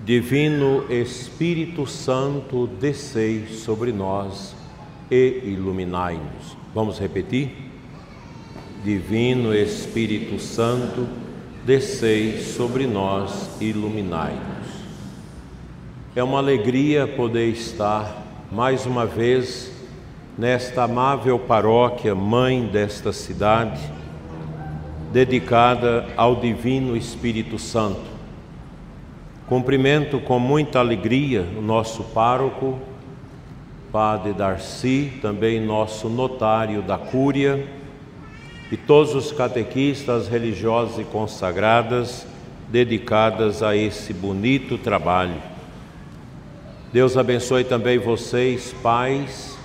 Divino Espírito Santo, descei sobre nós e iluminai-nos. Vamos repetir? Divino Espírito Santo, descei sobre nós e iluminai-nos. É uma alegria poder estar mais uma vez nesta amável paróquia, mãe desta cidade, dedicada ao Divino Espírito Santo. Cumprimento com muita alegria o nosso pároco, Padre Darcy, também nosso notário da Cúria, e todos os catequistas religiosas e consagradas dedicadas a esse bonito trabalho. Deus abençoe também vocês, pais,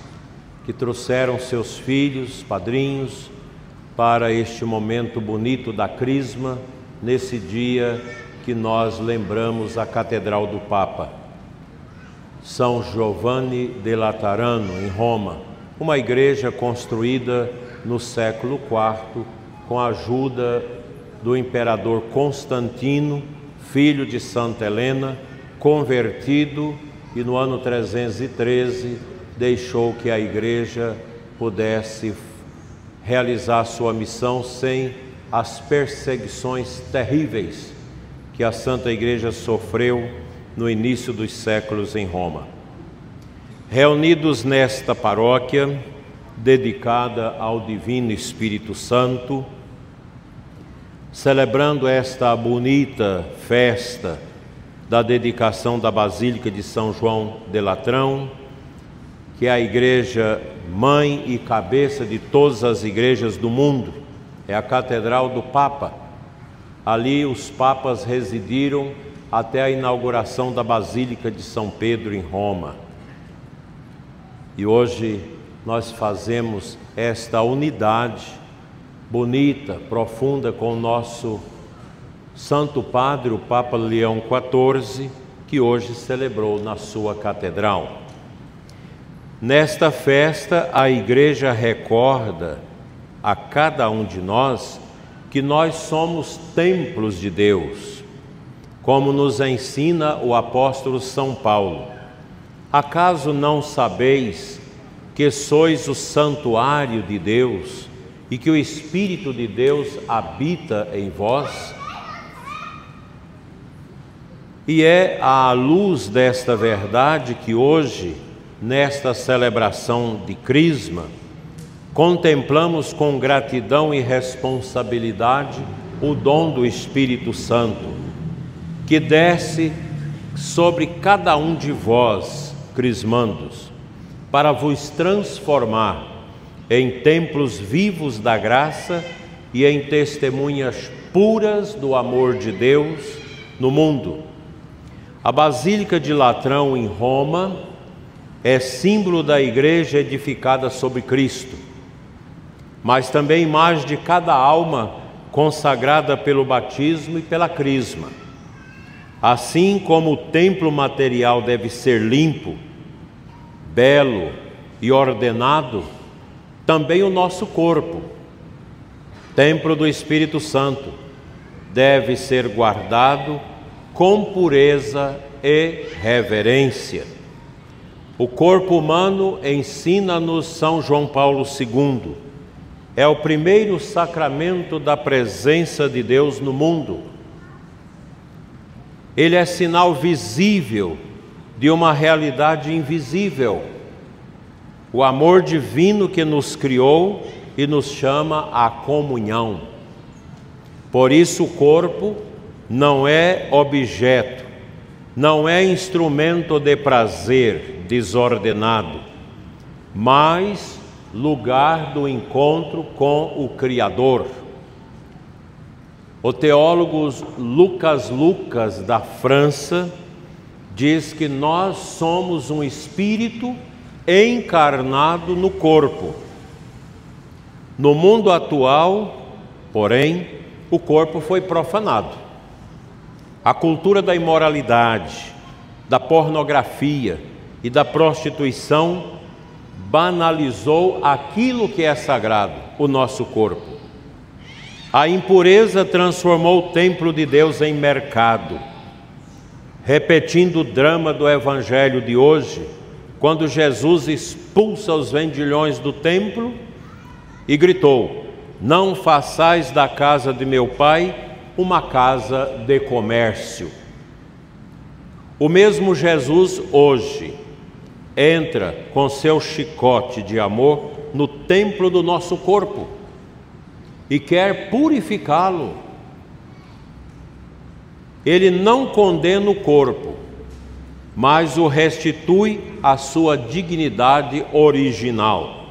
que trouxeram seus filhos, padrinhos, para este momento bonito da Crisma, nesse dia que nós lembramos a Catedral do Papa. São Giovanni de Laterano, em Roma, uma igreja construída no século IV, com a ajuda do imperador Constantino, filho de Santa Helena, convertido, e no ano 313 deixou que a igreja pudesse realizar sua missão sem as perseguições terríveis que a Santa Igreja sofreu no início dos séculos em Roma. Reunidos nesta paróquia, dedicada ao Divino Espírito Santo, celebrando esta bonita festa da dedicação da Basílica de São João de Latrão, que é a igreja mãe e cabeça de todas as igrejas do mundo, é a Catedral do Papa. Ali os papas residiram até a inauguração da Basílica de São Pedro em Roma. E hoje nós fazemos esta unidade bonita, profunda com o nosso Santo Padre, o Papa Leão XIV, que hoje celebrou na sua catedral. Nesta festa, a Igreja recorda a cada um de nós que nós somos templos de Deus, como nos ensina o apóstolo São Paulo. Acaso não sabeis que sois o santuário de Deus e que o Espírito de Deus habita em vós? E é à luz desta verdade que hoje, nesta celebração de Crisma, contemplamos com gratidão e responsabilidade o dom do Espírito Santo, que desce sobre cada um de vós, crismandos, para vos transformar em templos vivos da graça e em testemunhas puras do amor de Deus no mundo. A Basílica de Latrão, em Roma, é símbolo da igreja edificada sobre Cristo, mas também imagem de cada alma consagrada pelo batismo e pela crisma. Assim como o templo material deve ser limpo, belo e ordenado, também o nosso corpo, templo do Espírito Santo, deve ser guardado com pureza e reverência. O corpo humano, ensina-nos São João Paulo II, é o primeiro sacramento da presença de Deus no mundo. Ele é sinal visível de uma realidade invisível, o amor divino que nos criou e nos chama à comunhão. Por isso o corpo não é objeto, não é instrumento de prazer desordenado, mas lugar do encontro com o Criador. O teólogo Lucas da França diz que nós somos um espírito encarnado no corpo. No mundo atual, porém, o corpo foi profanado. A cultura da imoralidade, da pornografia e da prostituição banalizou aquilo que é sagrado, o nosso corpo. A impureza transformou o templo de Deus em mercado. repetindo o drama do Evangelho de hoje, quando Jesus expulsa os vendilhões do templo e gritou: não façais da casa de meu Pai uma casa de comércio. O mesmo Jesus hoje entra com seu chicote de amor no templo do nosso corpo e quer purificá-lo. Ele não condena o corpo, mas o restitui à sua dignidade original,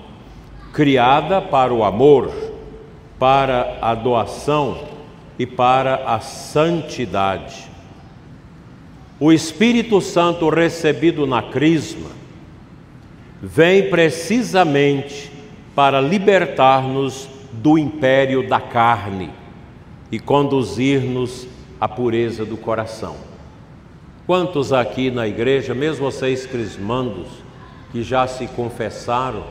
criada para o amor, para a doação e para a santidade. O Espírito Santo recebido na Crisma vem precisamente para libertar-nos do império da carne e conduzir-nos à pureza do coração. Quantos aqui na igreja, mesmo vocês crismandos, que já se confessaram,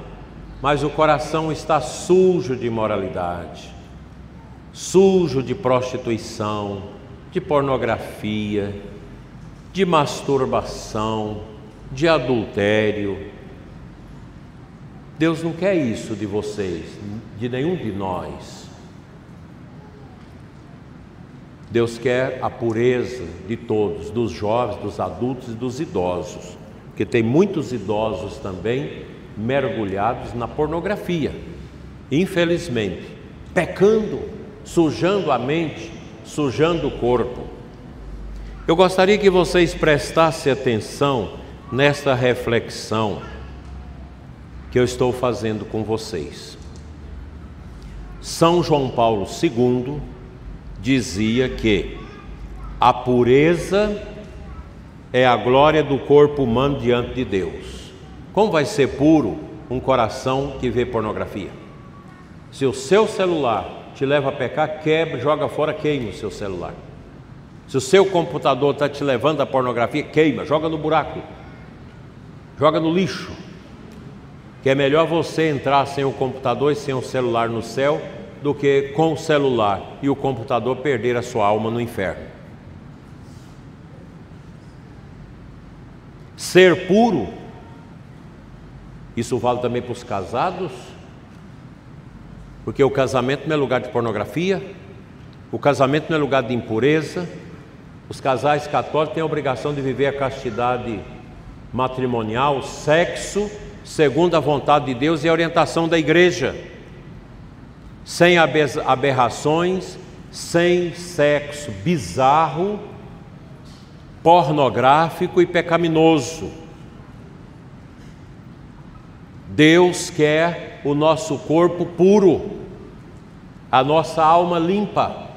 mas o coração está sujo de imoralidade, sujo de prostituição, de pornografia, de masturbação, de adultério? Deus não quer isso de vocês, de nenhum de nós. Deus quer a pureza de todos, dos jovens, dos adultos e dos idosos, porque tem muitos idosos também mergulhados na pornografia, infelizmente, pecando, sujando a mente, sujando o corpo. Eu gostaria que vocês prestassem atenção nesta reflexão que eu estou fazendo com vocês. São João Paulo II dizia que a pureza é a glória do corpo humano diante de Deus. Como vai ser puro um coração que vê pornografia? Se o seu celular te leva a pecar, quebra, joga fora, queima o seu celular. Se o seu computador está te levando à pornografia, queima, joga no buraco, joga no lixo. Que é melhor você entrar sem o computador e sem o celular no céu do que com o celular e o computador perder a sua alma no inferno. Ser puro, isso vale também para os casados, porque o casamento não é lugar de pornografia, o casamento não é lugar de impureza. Os casais católicos têm a obrigação de viver a castidade matrimonial, sexo segundo a vontade de Deus e a orientação da igreja, sem aberrações, sem sexo bizarro, pornográfico e pecaminoso. Deus quer o nosso corpo puro, a nossa alma limpa.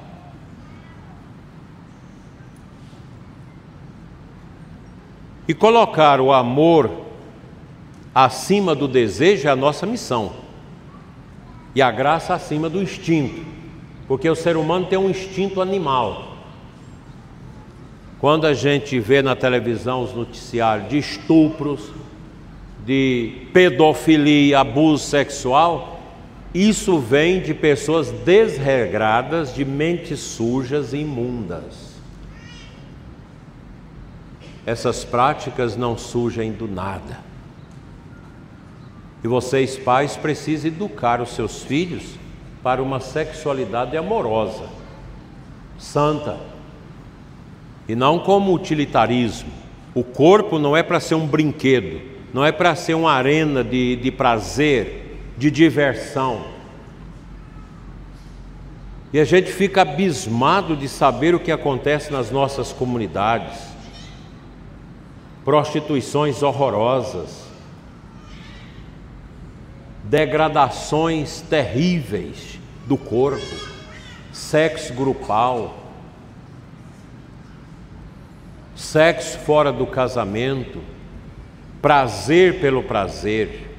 E colocar o amor acima do desejo é a nossa missão, e a graça acima do instinto, porque o ser humano tem um instinto animal. Quando a gente vê na televisão os noticiários de estupros, de pedofilia, abuso sexual, isso vem de pessoas desregradas, de mentes sujas e imundas. Essas práticas não surgem do nada. E vocês, pais, precisam educar os seus filhos para uma sexualidade amorosa, santa, e não como utilitarismo. O corpo não é para ser um brinquedo, não é para ser uma arena de prazer, de diversão. E a gente fica abismado de saber o que acontece nas nossas comunidades. Prostituições horrorosas, degradações terríveis do corpo, sexo grupal, sexo fora do casamento, prazer pelo prazer.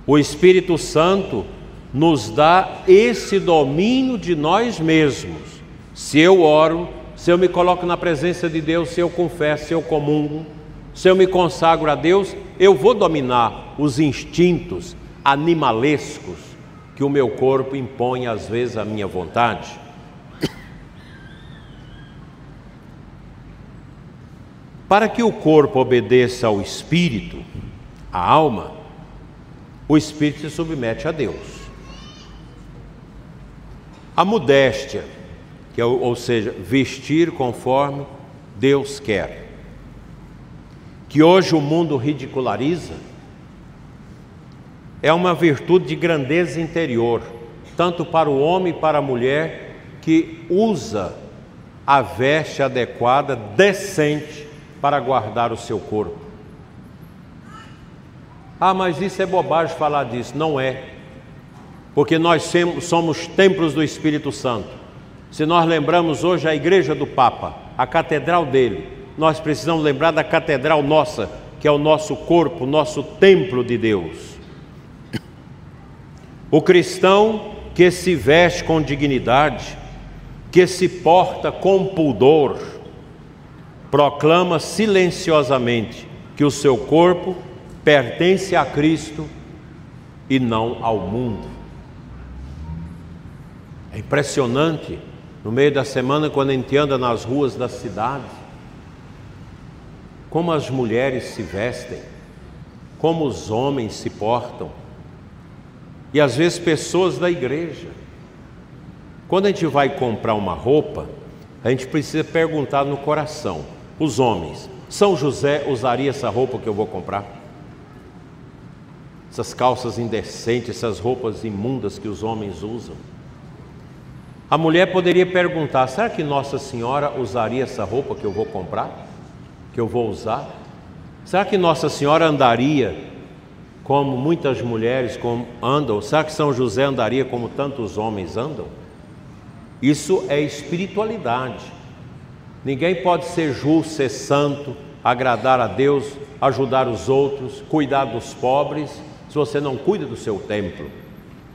O Espírito Santo nos dá esse domínio de nós mesmos. Se eu oro, se eu me coloco na presença de Deus, se eu confesso, se eu comungo, se eu me consagro a Deus, eu vou dominar os instintos animalescos que o meu corpo impõe às vezes à minha vontade. Para que o corpo obedeça ao espírito, à alma, o espírito se submete a Deus. A modéstia, que é, ou seja, vestir conforme Deus quer, que hoje o mundo ridiculariza, é uma virtude de grandeza interior, tanto para o homem e para a mulher, que usa a veste adequada, decente, para guardar o seu corpo. Ah, mas isso é bobagem falar disso. Não é, porque nós somos templos do Espírito Santo. Se nós lembramos hoje a igreja do Papa, a catedral dele, nós precisamos lembrar da catedral nossa, que é o nosso corpo, o nosso templo de Deus. O cristão que se veste com dignidade, que se porta com pudor, proclama silenciosamente que o seu corpo pertence a Cristo e não ao mundo. É impressionante, no meio da semana, quando a gente anda nas ruas da cidade, como as mulheres se vestem, como os homens se portam, e às vezes pessoas da igreja. Quando a gente vai comprar uma roupa, a gente precisa perguntar no coração: os homens, São José usaria essa roupa que eu vou comprar? Essas calças indecentes, essas roupas imundas que os homens usam. A mulher poderia perguntar: será que Nossa Senhora usaria essa roupa que eu vou comprar? Que eu vou usar? Será que Nossa Senhora andaria como muitas mulheres andam? Será que São José andaria como tantos homens andam? Isso é espiritualidade. Ninguém pode ser justo, ser santo, agradar a Deus, ajudar os outros, cuidar dos pobres, se você não cuida do seu templo,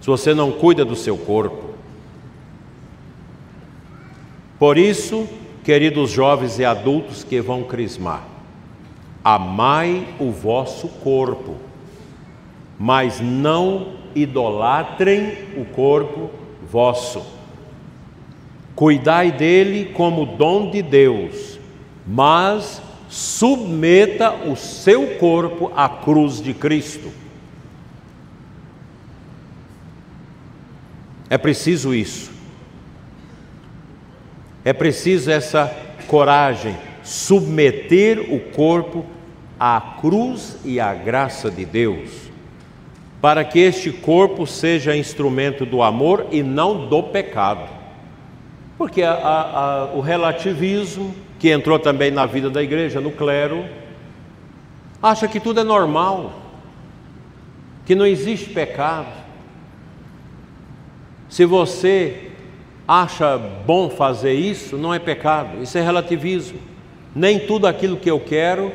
se você não cuida do seu corpo. Por isso, queridos jovens e adultos que vão crismar, amai o vosso corpo, mas não idolatrem o corpo vosso. Cuidai dele como dom de Deus, mas submeta o seu corpo à cruz de Cristo. É preciso isso. É preciso essa coragem, submeter o corpo à cruz e à graça de Deus, para que este corpo seja instrumento do amor e não do pecado. Porque o relativismo, que entrou também na vida da igreja, no clero, acha que tudo é normal, que não existe pecado. Se você acha bom fazer isso, não é pecado, isso é relativismo. Nem tudo aquilo que eu quero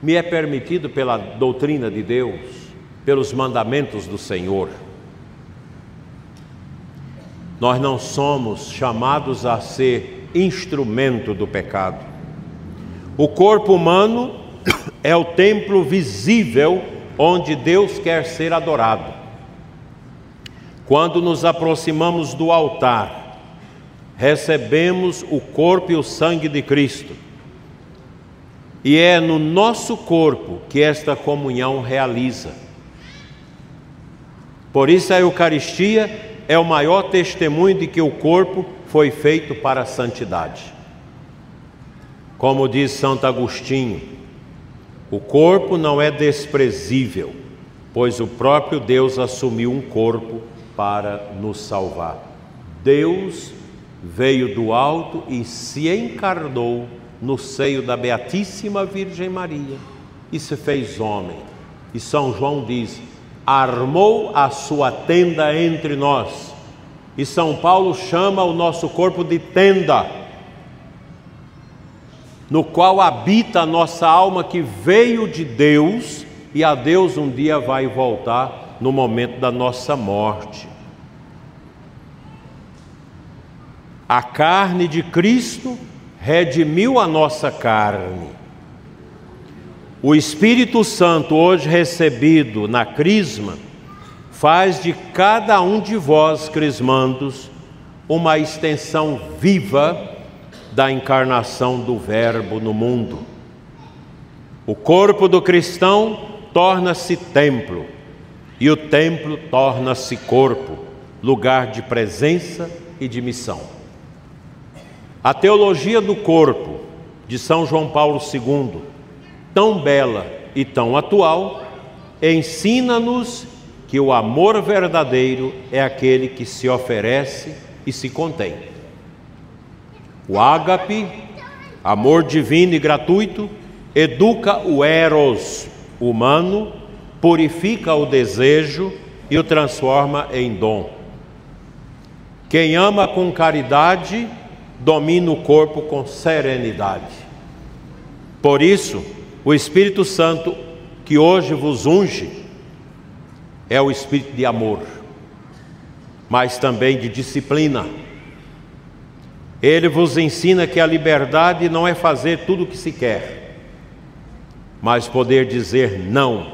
me é permitido pela doutrina de Deus, pelos mandamentos do Senhor. Nós não somos chamados a ser instrumento do pecado. O corpo humano é o templo visível onde Deus quer ser adorado. Quando nos aproximamos do altar, recebemos o corpo e o sangue de Cristo. E é no nosso corpo que esta comunhão realiza. Por isso a Eucaristia é o maior testemunho de que o corpo foi feito para a santidade. Como diz Santo Agostinho, o corpo não é desprezível, pois o próprio Deus assumiu um corpo para nos salvar. Deus veio do alto e se encarnou no seio da Beatíssima Virgem Maria e se fez homem. E São João diz: armou a sua tenda entre nós. E São Paulo chama o nosso corpo de tenda, no qual habita a nossa alma que veio de Deus e a Deus um dia vai voltar no momento da nossa morte. A carne de Cristo redimiu a nossa carne. O Espírito Santo, hoje recebido na crisma, faz de cada um de vós, crismandos, uma extensão viva da encarnação do Verbo no mundo. O corpo do cristão torna-se templo, e o templo torna-se corpo, lugar de presença e de missão. A teologia do corpo de São João Paulo II, tão bela e tão atual, ensina-nos que o amor verdadeiro é aquele que se oferece e se contém. O ágape, amor divino e gratuito, educa o eros humano, purifica o desejo e o transforma em dom. Quem ama com caridade, domina o corpo com serenidade. Por isso, o Espírito Santo que hoje vos unge é o Espírito de amor, mas também de disciplina. Ele vos ensina que a liberdade não é fazer tudo o que se quer, mas poder dizer não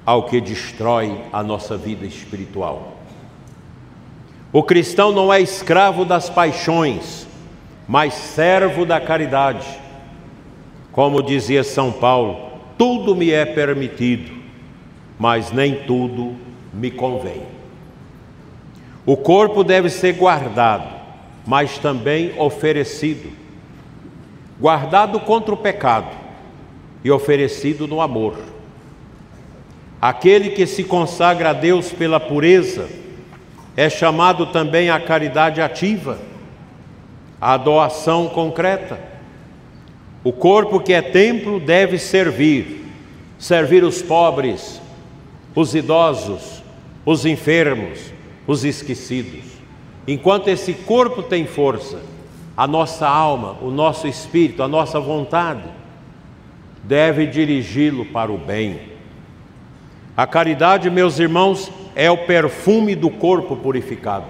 ao que destrói a nossa vida espiritual. O cristão não é escravo das paixões, mas servo da caridade. Como dizia São Paulo, tudo me é permitido, mas nem tudo me convém. O corpo deve ser guardado, mas também oferecido. Guardado contra o pecado e oferecido no amor. Aquele que se consagra a Deus pela pureza é chamado também à caridade ativa, à doação concreta. O corpo que é templo deve servir os pobres, os idosos, os enfermos, os esquecidos. Enquanto esse corpo tem força, a nossa alma, o nosso espírito, a nossa vontade deve dirigi-lo para o bem. A caridade, meus irmãos, é o perfume do corpo purificado.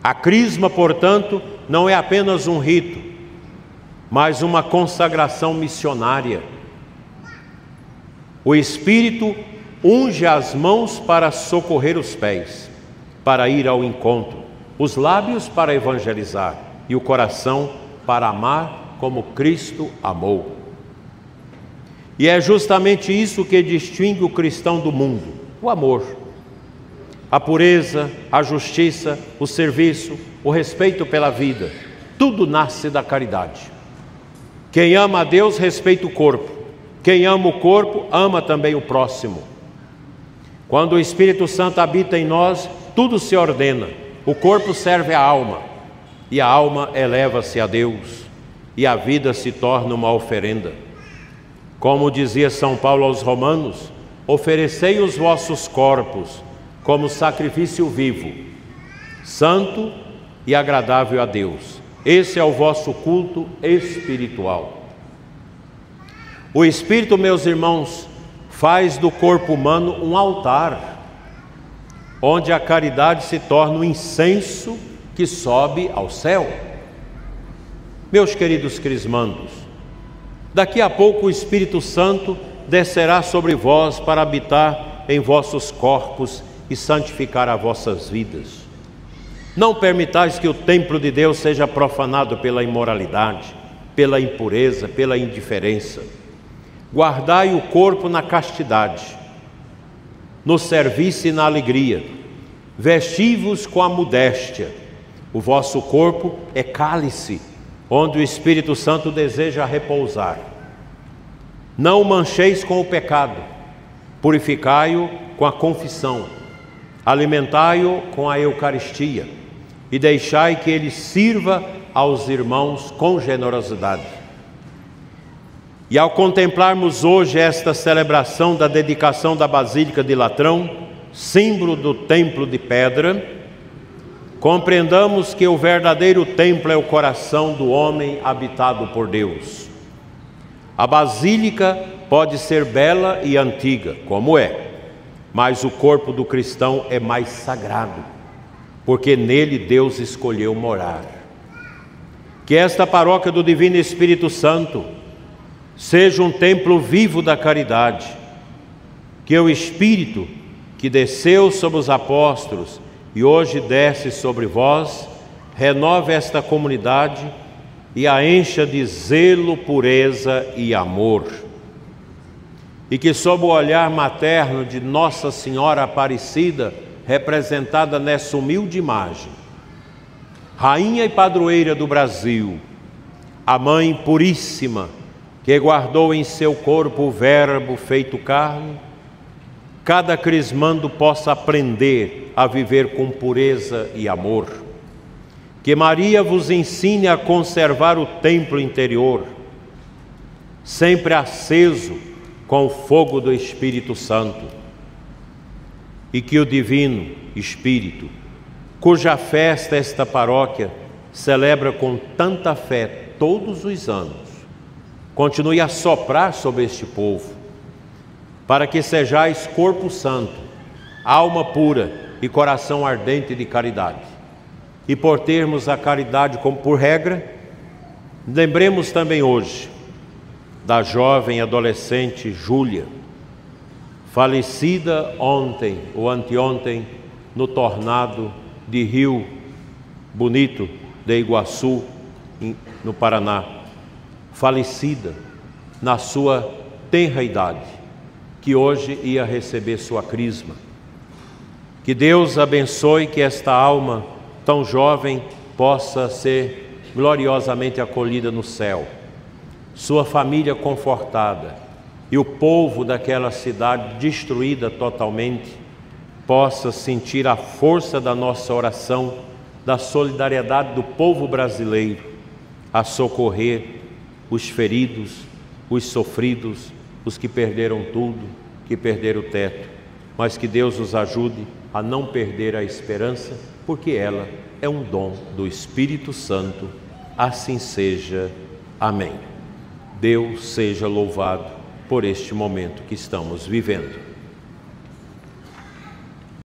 A crisma, portanto, não é apenas um rito, mas uma consagração missionária. O Espírito unge as mãos para socorrer os pés, para ir ao encontro, os lábios para evangelizar e o coração para amar como Cristo amou. E é justamente isso que distingue o cristão do mundo: o amor, a pureza, a justiça, o serviço, o respeito pela vida. Tudo nasce da caridade. Quem ama a Deus respeita o corpo. Quem ama o corpo ama também o próximo. Quando o Espírito Santo habita em nós, tudo se ordena. O corpo serve à alma, e a alma eleva-se a Deus, e a vida se torna uma oferenda. Como dizia São Paulo aos Romanos, oferecei os vossos corpos como sacrifício vivo, santo e agradável a Deus. Esse é o vosso culto espiritual. O Espírito, meus irmãos, faz do corpo humano um altar, onde a caridade se torna um incenso que sobe ao céu. Meus queridos crismandos, daqui a pouco o Espírito Santo descerá sobre vós para habitar em vossos corpos e santificar as vossas vidas. Não permitais que o templo de Deus seja profanado pela imoralidade, pela impureza, pela indiferença. Guardai o corpo na castidade, no serviço e na alegria. Vesti-vos com a modéstia. O vosso corpo é cálice, onde o Espírito Santo deseja repousar. Não o mancheis com o pecado, purificai-o com a confissão, alimentai-o com a Eucaristia e deixai que ele sirva aos irmãos com generosidade. E ao contemplarmos hoje esta celebração da dedicação da Basílica de Latrão, símbolo do templo de pedra, compreendamos que o verdadeiro templo é o coração do homem habitado por Deus. A basílica pode ser bela e antiga, como é, mas o corpo do cristão é mais sagrado, porque nele Deus escolheu morar. Que esta paróquia do Divino Espírito Santo seja um templo vivo da caridade, que o Espírito que desceu sobre os apóstolos e hoje desce sobre vós, renove esta comunidade e a encha de zelo, pureza e amor. e que sob o olhar materno de Nossa Senhora Aparecida, representada nessa humilde imagem, Rainha e Padroeira do Brasil, a Mãe Puríssima, que guardou em seu corpo o Verbo feito carne, cada crismando possa aprender a viver com pureza e amor. Que Maria vos ensine a conservar o templo interior, sempre aceso com o fogo do Espírito Santo, e que o Divino Espírito, cuja festa esta paróquia celebra com tanta fé todos os anos, continue a soprar sobre este povo, para que sejais corpo santo, alma pura e coração ardente de caridade. E por termos a caridade como por regra, lembremos também hoje da jovem adolescente Júlia, falecida ontem ou anteontem no tornado de Rio Bonito de Iguaçu, no Paraná, falecida na sua tenra idade, que hoje ia receber sua crisma. Que Deus abençoe, que esta alma tão jovem possa ser gloriosamente acolhida no céu, sua família confortada, e o povo daquela cidade destruída totalmente possa sentir a força da nossa oração, da solidariedade do povo brasileiro a socorrer os feridos, os sofridos, os que perderam tudo, que perderam o teto, mas que Deus os ajude a não perder a esperança, porque ela é um dom do Espírito Santo. Assim seja. Amém. Deus seja louvado por este momento que estamos vivendo.